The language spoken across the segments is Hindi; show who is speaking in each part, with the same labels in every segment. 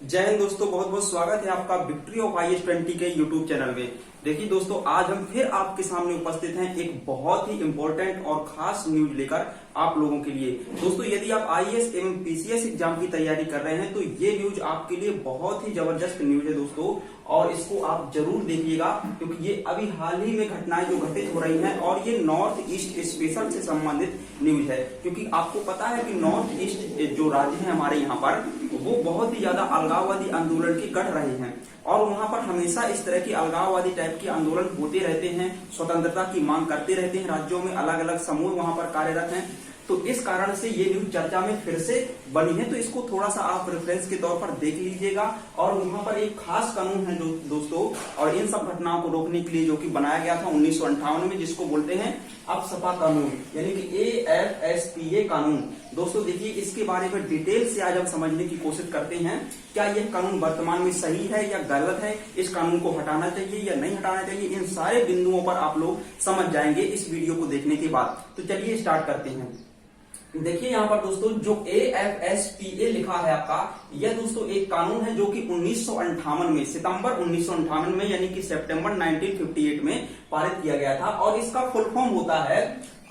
Speaker 1: जय हिंद दोस्तों, बहुत बहुत स्वागत है आपका विक्ट्री ऑफ IS-20 के यूट्यूब चैनल में। देखिए दोस्तों, आज हम फिर आपके सामने उपस्थित हैं एक बहुत ही इंपॉर्टेंट और खास न्यूज लेकर आप लोगों के लिए। दोस्तों, यदि आप IAS एवं PCS एग्जाम की तैयारी कर रहे हैं तो ये न्यूज आपके लिए बहुत ही जबरदस्त न्यूज है दोस्तों, और इसको आप जरूर देखिएगा क्योंकि ये अभी हाल ही में घटनाएं जो घटित हो रही हैं और ये नॉर्थ ईस्ट स्पेशल से संबंधित न्यूज है। क्योंकि आपको पता है कि नॉर्थ ईस्ट जो राज्य है हमारे यहाँ पर, वो बहुत ही ज्यादा अलगाववादी आंदोलन की गढ़ रहे हैं और वहां पर हमेशा इस तरह की अलगाववादी टाइप के आंदोलन होते रहते हैं, स्वतंत्रता की मांग करते रहते हैं। राज्यों में अलग अलग समूह वहां पर कार्यरत हैं, तो इस कारण से ये न्यूज चर्चा में फिर से बनी है। तो इसको थोड़ा सा आप रेफरेंस के तौर पर देख लीजिएगा। और वहां पर एक खास कानून है दोस्तों, और इन सब घटनाओं को रोकने के लिए जो कि बनाया गया था 1958 में, जिसको बोलते हैं अफस्पा कानून, यानी कि AFSPA कानून। दोस्तों देखिए, इसके बारे में डिटेल से आज हम समझने की कोशिश करते हैं। क्या यह कानून वर्तमान में सही है या गलत है, इस कानून को हटाना चाहिए या नहीं हटाना चाहिए, इन सारे बिंदुओं पर आप लोग समझ जाएंगे इस वीडियो को देखने के बाद। तो चलिए स्टार्ट करते हैं। देखिए यहाँ पर दोस्तों, जो AFSPA लिखा है आपका, यह दोस्तों एक कानून है जो कि 1958 में, सितंबर 1958 में, यानी कि सितंबर 1958 में पारित किया गया था। और इसका फुल फॉर्म होता है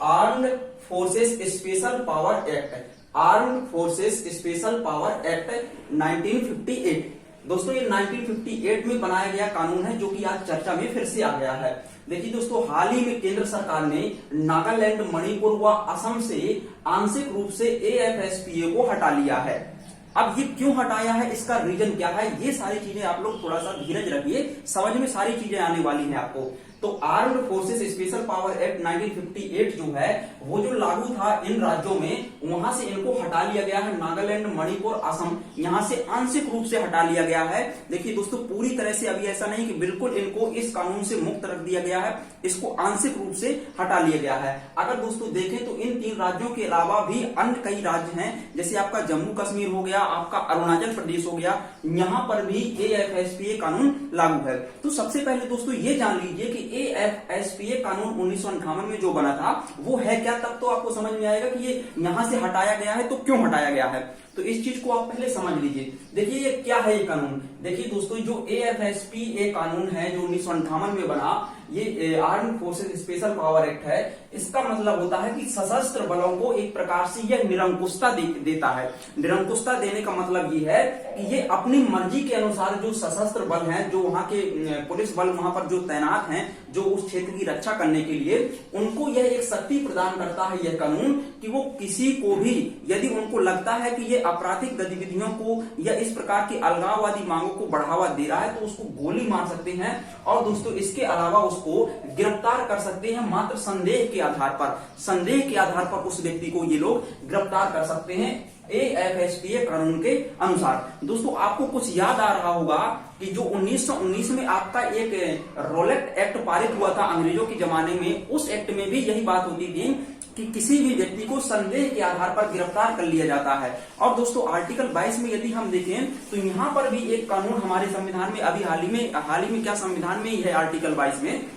Speaker 1: armed forces special power act, armed forces special power act 1958। दोस्तों, ये 1958 में बनाया गया कानून है जो कि आज चर्चा में फिर से आ गया है। देखिए दोस्तों, हाल ही में केंद्र सरकार ने नागालैंड, मणिपुर व असम से आंशिक रूप से AFSPA को हटा लिया है। अब ये क्यों हटाया है, इसका रीजन क्या है, ये सारी चीजें आप लोग थोड़ा सा धीरज रखिए, समझ में सारी चीजें आने वाली हैं आपको। तो armed forces special power act 1958 जो है वो जो लागू था इन राज्यों में, वहां से इनको हटा लिया गया है। नागालैंड, मणिपुर, असम, यहां से आंशिक रूप से हटा लिया गया है। देखिए दोस्तों, पूरी तरह से अभी ऐसा नहीं कि बिल्कुल इनको इस कानून से मुक्त रख दिया गया है, इसको आंशिक रूप से हटा लिया गया है। अगर दोस्तों देखें तो इन 3 राज्यों के अलावा भी अन्य कई राज्य हैं, जैसे आपका जम्मू कश्मीर हो गया, आपका अरुणाचल प्रदेश हो गया, यहां पर भी AFSPA कानून लागू है। तो सबसे पहले दोस्तों ये जान लीजिए कि AFSPA कानून 1958 में जो बना था वो है क्या, तब तो आपको समझ में आएगा कि ये यहां से हटाया गया है तो क्यों हटाया गया है। तो इस चीज को आप पहले समझ लीजिए। देखिए ये क्या है ये कानून। देखिए दोस्तों, जो AFSPA कानून है जो 1958 में बना, ये armed forces special power act है। इसका मतलब होता है कि सशस्त्र बलों को एक प्रकार से यह निरंकुशता देता है। निरंकुशता देने का मतलब ये है कि ये अपनी मर्जी के अनुसार जो सशस्त्र बल हैं, जो वहां के पुलिस बल वहां पर जो तैनात हैं, जो उस क्षेत्र की रक्षा करने के लिए, उनको यह एक शक्ति प्रदान करता है यह कानून कि वो किसी को भी, यदि उनको लगता है कि ये आपराधिक गतिविधियों को या इस प्रकार की अलगाववादी मांगों को बढ़ावा दे रहा है, तो उसको गोली मार सकते हैं। और दोस्तों इसके अलावा उसको गिरफ्तार कर सकते हैं मात्र संदेह के आधार पर। संदेह के आधार पर उस व्यक्ति को ये लोग गिरफ्तार कर सकते हैं AFSPA कानून के अनुसार। दोस्तों आपको कुछ याद आ रहा होगा कि जो 1919 में आपका एक रोलेट एक्ट पारित हुआ था अंग्रेजों के जमाने में, उस एक्ट में भी यही बात होती थी कि किसी भी व्यक्ति को संदेह के आधार पर गिरफ्तार कर लिया जाता है। और दोस्तों आर्टिकल 22 में यदि हम देखें तो यहाँ पर भी एक कानून हमारे संविधान में, अभी हाल ही में क्या संविधान में ही है आर्टिकल 22 में,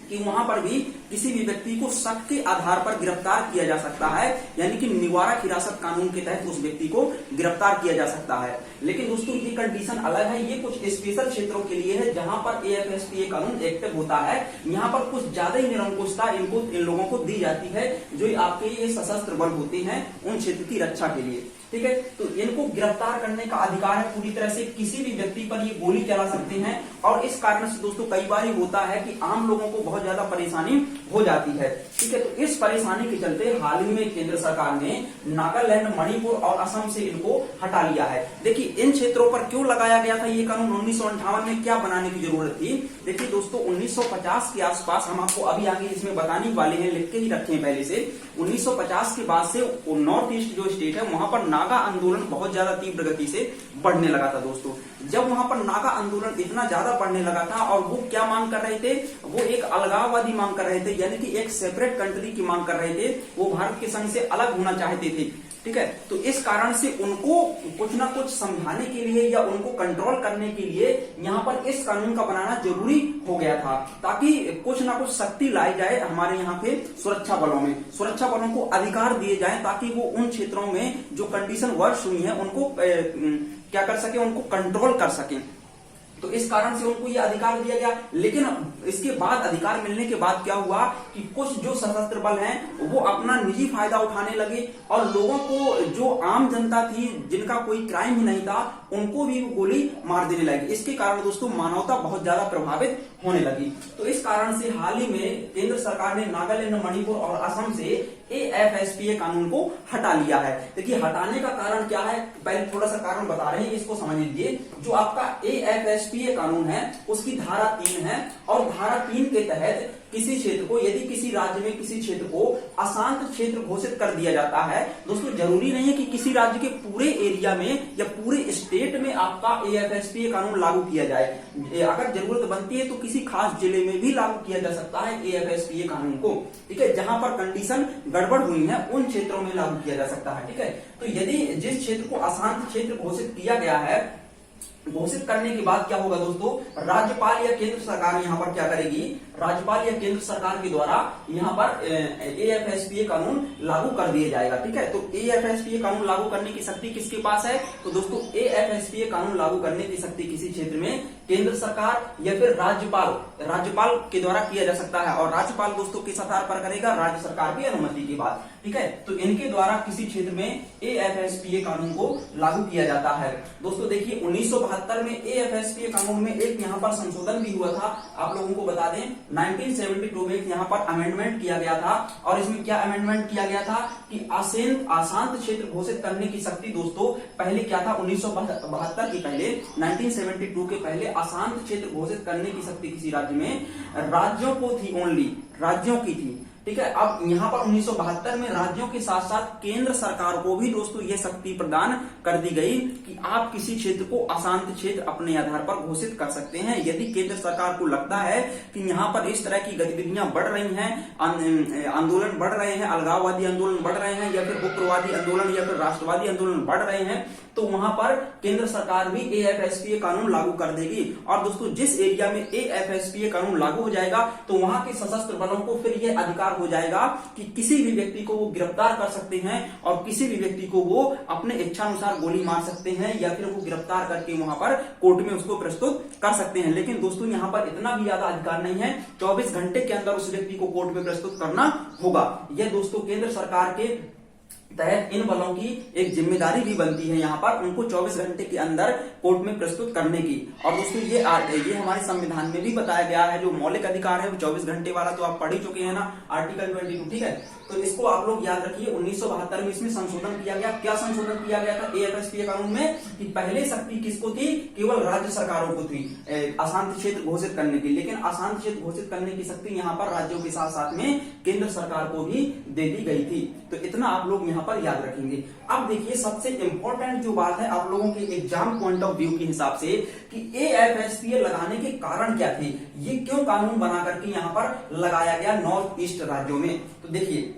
Speaker 1: कि वहां पर भी किसी भी व्यक्ति को शक के आधार पर गिरफ्तार किया जा सकता है, यानी कि निवारक हिरासत कानून के तहत उस व्यक्ति को गिरफ्तार किया जा सकता है। लेकिन दोस्तों ये कंडीशन अलग है, ये कुछ स्पेशल क्षेत्रों के लिए है जहां पर AFSPA कानून एक्टिव होता है। यहाँ पर कुछ ज्यादा ही निरंकुशता इन लोगों को दी जाती है जो आपके ये सशस्त्र बल होते हैं उन क्षेत्र की रक्षा के लिए। ठीक है, तो इनको गिरफ्तार करने का अधिकार है पूरी तरह से, किसी भी व्यक्ति पर ये गोली चला सकते हैं। और इस कारण से दोस्तों कई बार होता है कि आम लोगों को बहुत ज्यादा परेशानी हो जाती है। ठीक है, तो इस परेशानी के चलते हाल ही में केंद्र सरकार ने नागालैंड, मणिपुर और असम से इनको हटा लिया है। देखिए इन क्षेत्रों पर क्यों लगाया गया था ये कानून 1958 में, क्या बनाने की जरूरत थी। देखिए दोस्तों 1950 के आसपास, हम आपको अभी आगे इसमें बताने वाले हैं, लिख के ही रखे हैं पहले से। 1950 के बाद से नॉर्थ ईस्ट जो स्टेट है वहां पर नागा आंदोलन बहुत ज्यादा तीव्र गति से बढ़ने लगा था। दोस्तों जब वहां पर नागा आंदोलन इतना ज्यादा बढ़ने लगा था, और वो क्या मांग कर रहे थे, वो एक अलगाववादी मांग कर रहे थे, यानी कि एक सेपरेट कंट्री की मांग कर रहे थे। वो भारत के संग से अलग होना चाहते थे। ठीक है, तो इस कारण से उनको कुछ ना कुछ समझाने के लिए या उनको कंट्रोल करने के लिए यहाँ पर इस कानून का बनाना जरूरी हो गया था, ताकि कुछ ना कुछ शक्ति लाई जाए हमारे यहाँ पे सुरक्षा बलों में, सुरक्षा बलों को अधिकार दिए जाए, ताकि वो उन क्षेत्रों में जो कंडीशन वर्ष हुई है उनको क्या कर सके, उनको कंट्रोल कर सके। तो इस कारण से उनको ये अधिकार दिया गया। लेकिन इसके बाद अधिकार मिलने के बाद क्या हुआ कि कुछ जो सशस्त्र बल हैं वो अपना निजी फायदा उठाने लगे और लोगों को, जो आम जनता थी जिनका कोई क्राइम ही नहीं था, उनको भी गोली मार देने लगे। इसके कारण दोस्तों मानवता बहुत ज्यादा प्रभावित होने लगी। तो इस कारण से हाल ही में केंद्र सरकार ने नागालैंड, मणिपुर और असम से AFSPA कानून को हटा लिया है। देखिए हटाने का कारण क्या है, पहले थोड़ा सा कारण बता रहे हैं, इसको समझ लीजिए। जो आपका AFSPA कानून है उसकी धारा 3 है और धारा 3 के तहत किसी क्षेत्र को, यदि किसी राज्य में किसी क्षेत्र को अशांत क्षेत्र घोषित कर दिया जाता है, दोस्तों जरूरी नहीं है कि किसी राज्य के पूरे एरिया में या पूरे स्टेट में आपका AFSPA कानून लागू किया जाए। अगर जरूरत बनती है तो किसी खास जिले में भी लागू किया जा सकता है AFSPA कानून को, ठीक है। जहां पर कंडीशन गड़बड़ हुई है उन क्षेत्रों में लागू किया जा सकता है, ठीक है। तो यदि जिस क्षेत्र को अशांत क्षेत्र घोषित किया गया है, घोषित करने के बाद क्या होगा दोस्तों, राज्यपाल या केंद्र सरकार यहाँ पर क्या करेगी, राज्यपाल या केंद्र सरकार के द्वारा यहाँ पर AFSPA कानून लागू कर दिया जाएगा, ठीक है। तो AFSPA कानून लागू करने की शक्ति किसके पास है, तो दोस्तों AFSPA कानून लागू करने की शक्ति किसी क्षेत्र में केंद्र सरकार या फिर राज्यपाल के द्वारा किया जा सकता है। और राज्यपाल दोस्तों किस आधार पर करेगा, राज्य सरकार की अनुमति के बाद, ठीक है। तो इनके द्वारा किसी क्षेत्र में AFSPA कानून को लागू किया जाता है। दोस्तों देखिए 1972 में AFSPA कानून में एक यहाँ पर संशोधन भी हुआ था, आप लोगों को बता दें 1972 में यहाँ पर अमेंडमेंट किया गया था। और इसमें क्या अमेंडमेंट किया गया था कि अशांत क्षेत्र घोषित करने की शक्ति दोस्तों पहले क्या था, 1972 के पहले, 1972 के पहले अशांत क्षेत्र घोषित करने की शक्ति किसी राज्य में राज्यों को थी, ओनली राज्यों की थी, ठीक है। अब यहाँ पर 1972 में राज्यों के साथ साथ केंद्र सरकार को भी दोस्तों ये शक्ति प्रदान कर दी गई कि आप किसी क्षेत्र को अशांत क्षेत्र अपने आधार पर घोषित कर सकते हैं। यदि केंद्र सरकार को लगता है कि यहाँ पर इस तरह की गतिविधियां बढ़ रही हैं, आंदोलन बढ़ रहे हैं, अलगाववादी आंदोलन बढ़ रहे हैं या फिर उग्रवादी आंदोलन या फिर राष्ट्रवादी आंदोलन बढ़ रहे हैं, तो वहां पर केंद्र सरकार भी AFSPA कानून लागू कर देगी। और दोस्तों जिस एरिया में AFSPA कानून लागू हो जाएगा तो वहां के सशस्त्र बलों को फिर यह अधिकार हो जाएगा कि किसी भी व्यक्ति को वो गिरफ्तार कर सकते हैं और किसी भी व्यक्ति को वो अपने इच्छानुसार गोली मार सकते हैं या फिर वो गिरफ्तार करके वहां पर कोर्ट में उसको प्रस्तुत कर सकते हैं। लेकिन दोस्तों यहाँ पर इतना भी ज्यादा अधिकार नहीं है, 24 घंटे के अंदर उस व्यक्ति को कोर्ट में प्रस्तुत करना होगा। यह दोस्तों केंद्र सरकार के तहत इन बलों की एक जिम्मेदारी भी बनती है यहाँ पर उनको 24 घंटे के अंदर कोर्ट में प्रस्तुत करने की। और दोस्तों ये हमारे संविधान में भी बताया गया है, जो मौलिक अधिकार है वो 24 घंटे वाला तो आप पढ़ ही चुके हैं ना, आर्टिकल 22, ठीक है। तो इसको आप लोग याद रखिए। 1972 में इसमें संशोधन किया गया। क्या संशोधन किया गया था AFSPA कानून में कि पहले शक्ति किसको थी, केवल राज्य सरकारों को थी अशांत क्षेत्र घोषित करने की, लेकिन अशांत क्षेत्र घोषित करने की शक्ति यहाँ पर राज्यों के साथ साथ में केंद्र सरकार को भी दे दी गई थी। तो इतना आप लोग यहाँ पर याद रखेंगे। अब देखिए सबसे इंपॉर्टेंट जो बात है आप लोगों के एग्जाम पॉइंट ऑफ व्यू के हिसाब से कि AFSPA लगाने के कारण क्या थे, ये क्यों कानून बना करके यहाँ पर लगाया गया नॉर्थ ईस्ट राज्यों में। तो देखिए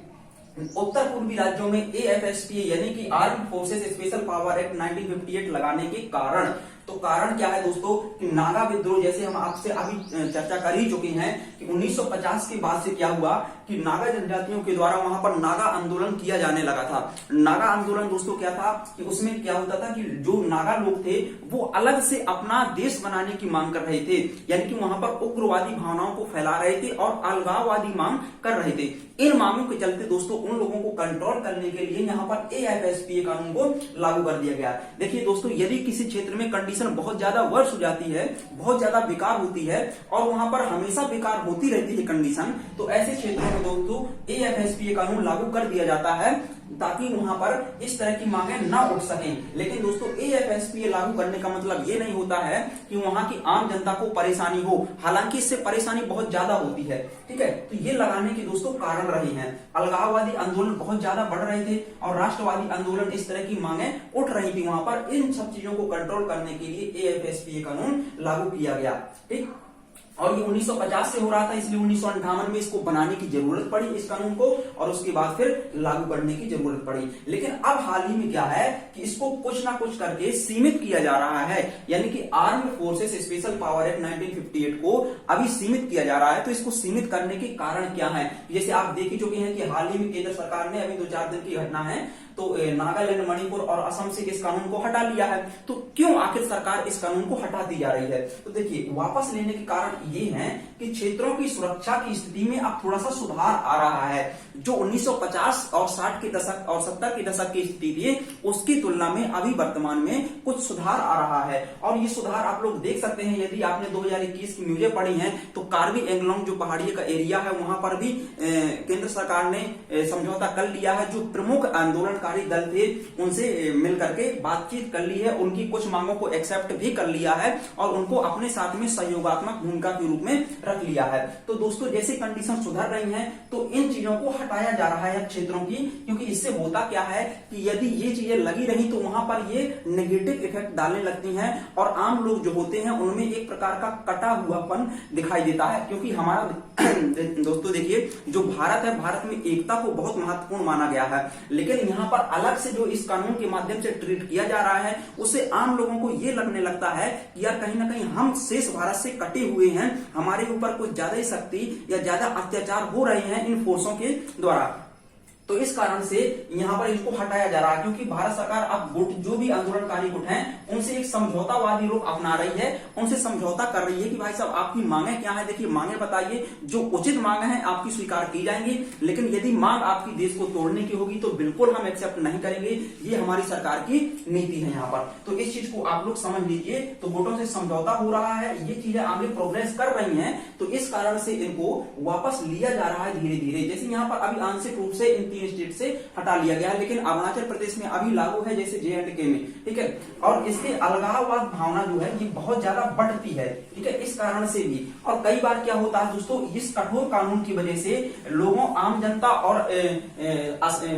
Speaker 1: उत्तर पूर्वी राज्यों में AFSPA यानी कि armed forces special power act 1958 लगाने के कारण, तो कारण क्या है दोस्तों कि नागा विद्रोह, जैसे हम आपसे अभी चर्चा कर ही चुके हैं कि 1950 के बाद से क्या हुआ कि नागा जनजातियों के द्वारा वहां पर नागा आंदोलन किया जाने लगा था। नागा आंदोलन दोस्तों क्या था कि उसमें क्या होता था कि जो नागा लोग थे वो अलग से अपना देश बनाने की मांग कर रहे थे, यानी कि वहां पर उग्रवादी भावनाओं को फैला रहे थे और अलगाववादी मांग कर रहे थे। इन मांगों के चलते दोस्तों उन लोगों को कंट्रोल करने के लिए यहाँ पर AFSPA कानून को लागू कर दिया गया। देखिए दोस्तों यदि किसी क्षेत्र में कंडीशन बहुत ज्यादा वर्ष हो जाती है, बहुत ज्यादा बेकार होती है और वहां पर हमेशा बेकार होती रहती है कंडीशन, तो ऐसे क्षेत्रों में दोस्तों AFSPA कानून लागू कर दिया जाता है ताकि वहां पर इस तरह की मांगे ना उठ सकें। लेकिन दोस्तों AFSPA लागू करने का मतलब ये नहीं होता है कि वहां की आम जनता को परेशानी हो, हालांकि इससे परेशानी बहुत ज्यादा होती है, ठीक है। तो ये लगाने के दोस्तों कारण रहे हैं, अलगाववादी आंदोलन बहुत ज्यादा बढ़ रहे थे और राष्ट्रवादी आंदोलन, इस तरह की मांगे उठ रही थी वहां पर। इन सब चीजों को कंट्रोल करने के लिए AFSPA कानून लागू किया गया, ठीक। और ये 1950 से हो रहा था, इसलिए 1958 में इसको बनाने की जरूरत पड़ी इस कानून को, और उसके बाद फिर लागू करने की जरूरत पड़ी। लेकिन अब हाल ही में क्या है कि इसको कुछ ना कुछ करके सीमित किया जा रहा है, यानी कि armed forces special power act 1958 को अभी सीमित किया जा रहा है। तो इसको सीमित करने के कारण क्या है, जैसे आप देख ही चुके हैं कि हाल ही में केंद्र सरकार ने, अभी 2-4 दिन की घटना है, तो नागालैंड, मणिपुर और असम से इस कानून को हटा लिया है। तो क्यों आखिर सरकार इस कानून को हटाती जा रही है? तो देखिए, वापस लेने के कारण ये है कि क्षेत्रों की सुरक्षा की स्थिति में अब थोड़ा सा सुधार आ रहा है। जो 1950 और 60 के दशक और 70 के दशक की स्थिति थी, उसकी तुलना में अभी वर्तमान में कुछ सुधार आ रहा है। और ये सुधार आप लोग देख सकते हैं, यदि आपने 2021 की न्यूज़ें पढ़ी हैं तो कार्बी एंगलोंग जो पहाड़ी का एरिया है, वहां पर भी केंद्र सरकार ने समझौता कर लिया है। जो प्रमुख आंदोलनकारी दल थे उनसे मिलकर के बातचीत कर ली है, उनकी कुछ मांगों को एक्सेप्ट भी कर लिया है और उनको अपने साथ में सहयोगात्मक भूमिका के रूप में रख लिया है। तो दोस्तों, जैसे कंडीशन सुधर रही हैं तो इन चीजों को हटाया जा रहा है क्षेत्रों की, क्योंकि इससे होता क्या है कि यदि ये चीजें लगी रही तो वहां पर ये नेगेटिव इफेक्ट डालने लगती हैं और आम लोग जो होते हैं उनमें एक प्रकार का कटा हुआपन दिखाई देता है। क्योंकि हमारा दोस्तों देखिए, जो भारत है, भारत में एकता को बहुत महत्वपूर्ण माना गया है, लेकिन यहाँ पर अलग से जो इस कानून के माध्यम से ट्रीट किया जा रहा है, उससे आम लोगों को ये लगने लगता है कि यार कहीं ना कहीं हम शेष भारत से कटे हुए हैं, हमारे ऊपर कुछ ज्यादा ही सख्ती या ज्यादा अत्याचार हो रहे हैं इन फोर्सों के द्वारा। तो इस कारण से यहाँ पर इसको हटाया जा रहा है, क्योंकि भारत सरकार अब गुट, जो भी आंदोलनकारी गुट हैं, उनसे एक समझौतावादी रुख अपना रही है, उनसे समझौता कर रही है कि भाई साहब आपकी मांगे क्या है, देखिए मांगे बताइए, जो उचित मांगे हैं आपकी स्वीकार की जाएंगी, लेकिन यदि मांग आपकी देश को तोड़ने की होगी तो बिल्कुल हम एक्सेप्ट नहीं करेंगे। ये हमारी सरकार की नीति है यहाँ पर। तो इस चीज को आप लोग समझ लीजिए। तो गुटों से समझौता हो रहा है, ये चीजें आगे प्रोग्रेस कर रही हैं, तो इस कारण से इनको वापस लिया जा रहा है धीरे धीरे। जैसे यहाँ पर अभी आंशिक रूप से इन स्टेट से हटा लिया गया है, लेकिन अरुणाचल प्रदेश में अभी लागू है, जैसे J&K में, ठीक है। और इससे अलगाववाद भावना जो है ये बहुत ज्यादा बढ़ती है, ठीक है, इस कारण से भी। और कई बार क्या होता है दोस्तों, इस कठोर कानून की वजह से लोगों, आम जनता और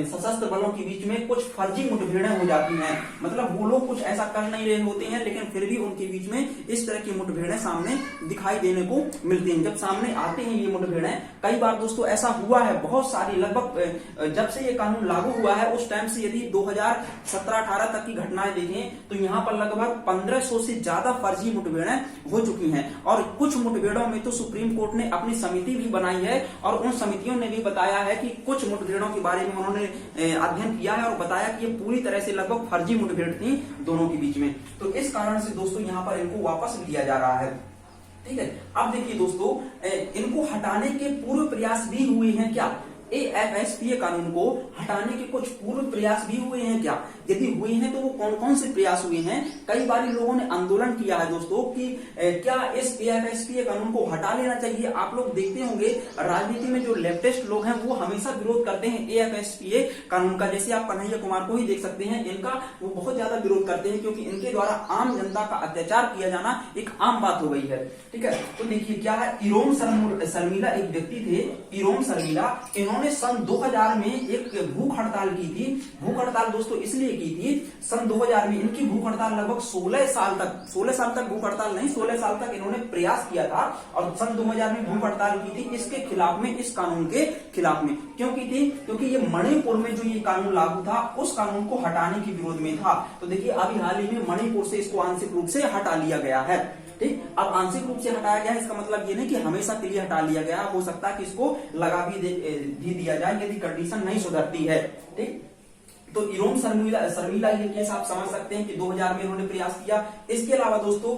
Speaker 1: सशस्त्र बलों के बीच में कुछ फर्जी मुठभेड़ें हो जाती हैं। मतलब वो लोग कुछ ऐसा कर नहीं रहे होते हैं, लेकिन फिर भी उनके बीच में इस तरह की मुठभेड़ें सामने दिखाई देने को मिलती हैं। जब सामने आते हैं ये मुठभेड़ें, कई बार दोस्तों ऐसा हुआ है, बहुत सारी, लगभग जब से ये कानून लागू हुआ है उस टाइम से यदि 2017-18 तक की घटनाएं देखें तो यहाँ पर लगभग 1500 से ज्यादा फर्जी मुठभेड़ें हो चुकी हैं। और कुछ मुठभेड़ों में तो सुप्रीम कोर्ट ने अपनी समिति भी बनाई है और उन समितियों ने भी बताया है कि कुछ मुठभेड़ों के बारे में उन्होंने अध्ययन किया है और बताया कि ये पूरी तरह से लगभग फर्जी मुठभेड़ थी दोनों के बीच में। तो इस कारण से दोस्तों यहाँ पर इनको वापस लिया जा रहा है, ठीक है। अब देखिए दोस्तों, इनको हटाने के पूर्व प्रयास भी हुए हैं क्या? AFSPA कानून को हटाने के कुछ पूर्व प्रयास भी हुए हैं क्या? यदि हुए हैं तो वो कौन कौन से प्रयास हुए हैं? कई बार लोगों ने आंदोलन किया है दोस्तों कि क्या इस AFSPA कानून को हटा लेना चाहिए। आप लोग देखते होंगे राजनीति में जो लेफ्टिस्ट लोग हैं वो हमेशा विरोध करते हैं AFSPA कानून का। जैसे आप कन्हैया कुमार को ही देख सकते हैं, इनका वो बहुत ज्यादा विरोध करते हैं क्योंकि इनके द्वारा आम जनता का अत्याचार किया जाना एक आम बात हो गई है, ठीक है। तो देखिए क्या है, इरोम शर्मिला एक व्यक्ति थे, इरोम शर्मिला, इन्होंने सन 2000 में एक भूख हड़ताल की थी। भूख हड़ताल दोस्तों इसलिए की थी, सन 2000 में इनकी भूख हड़ताल लगभग 16 साल तक भूख हड़ताल नहीं, 16 साल तक इन्होंने प्रयास किया था और सन 2000 में भूख हड़ताल की थी इसके खिलाफ में, इस कानून के खिलाफ में। क्यों की थी? क्योंकि ये मणिपुर में जो ये कानून लागू था उस कानून को हटाने के विरोध में था। तो देखिए अभी हाल ही में मणिपुर से इसको आंशिक रूप से हटा लिया गया है, ठीक। अब आंशिक रूप से हटाया गया है, इसका मतलब ये नहीं कि हमेशा के लिए हटा लिया गया, हो सकता है कि इसको लगा भी दिया जाए यदि कंडीशन नहीं सुधरती है, ठीक। तो इरोम शर्मिला ये केस आप समझ सकते हैं कि 2000 में इन्होंने प्रयास किया। इसके अलावा दोस्तों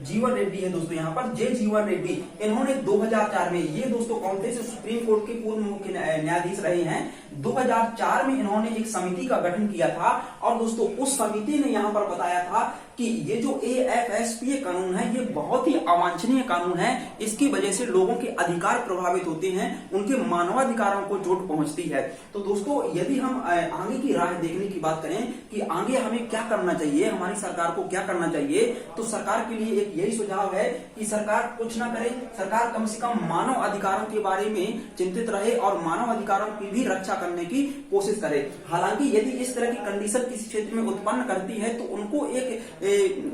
Speaker 1: जीवन रेड्डी है दोस्तों, यहाँ पर जीवन रेड्डी, इन्होंने 2004 में, ये दोस्तों कौन थे? सुप्रीम कोर्ट के पूर्व मुख्य न्यायाधीश रहे हैं। 2004 में इन्होंने एक समिति का गठन किया था और दोस्तों उस समिति ने यहाँ पर बताया था कि ये जो AFSPA कानून है ये बहुत ही अवांछनीय कानून है, इसकी वजह से लोगों के अधिकार प्रभावित होते हैं, उनके मानवाधिकारों को चोट पहुंचती है। तो दोस्तों यदि हम आगे की राह देखने की बात करें कि आगे हमें क्या करना चाहिए, हमारी सरकार को क्या करना चाहिए, तो सरकार के लिए एक यही सुझाव है कि सरकार कुछ ना करे, सरकार कम से कम मानव अधिकारों के बारे में चिंतित रहे और मानव अधिकारों की भी रक्षा करने की कोशिश करे। हालांकि यदि इस तरह की कंडीशन किसी क्षेत्र में उत्पन्न करती है तो उनको एक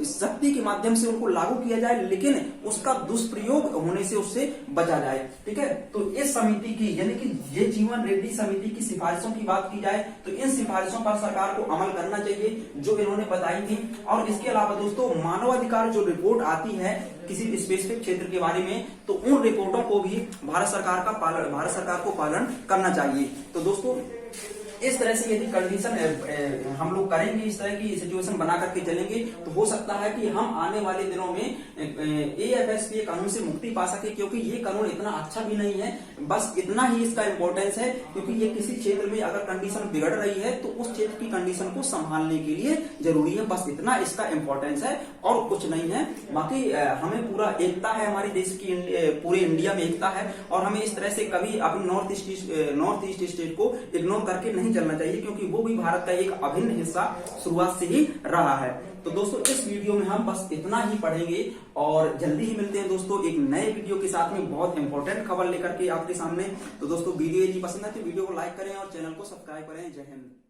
Speaker 1: शक्ति के माध्यम से उनको लागू किया जाए, लेकिन उसका दुष्प्रयोग होने से उससे बचा जाए, ठीक है। तो इस समिति की, यानी कि ये जीवन रेड्डी समिति की सिफारिशों की बात की जाए तो इन सिफारिशों पर सरकार को अमल करना चाहिए जो इन्होंने बताई थी। और इसके अलावा दोस्तों मानवाधिकार जो रिपोर्ट आती है किसी स्पेसिफिक क्षेत्र के बारे में, तो उन रिपोर्टों को भी भारत सरकार को पालन करना चाहिए। तो दोस्तों इस तरह से यदि कंडीशन हम लोग करेंगे, इस तरह की सिचुएशन बना करके चलेंगे, तो हो सकता है कि हम आने वाले दिनों में AFSPA कानून से मुक्ति पा सके, क्योंकि ये कानून इतना अच्छा भी नहीं है। बस इतना ही इसका इंपॉर्टेंस है, क्योंकि ये किसी क्षेत्र में अगर कंडीशन बिगड़ रही है तो उस क्षेत्र की कंडीशन को संभालने के लिए जरूरी है। बस इतना इसका इंपॉर्टेंस है और कुछ नहीं है। बाकी हमें पूरा एकता है, हमारे देश की पूरे इंडिया में एकता है, और हमें इस तरह से कभी अपने नॉर्थ ईस्ट स्टेट को इग्नोर करके नहीं चलना चाहिए, क्योंकि वो भी भारत का एक अभिन्न हिस्सा शुरुआत से ही रहा है। तो दोस्तों इस वीडियो में हम बस इतना ही पढ़ेंगे और जल्दी ही मिलते हैं दोस्तों एक नए वीडियो के साथ में, बहुत इंपॉर्टेंट खबर लेकर के आपके सामने। तो दोस्तों वीडियो यदि पसंद है तो वीडियो को लाइक करें और चैनल को सब्सक्राइब करें। जय हिंद।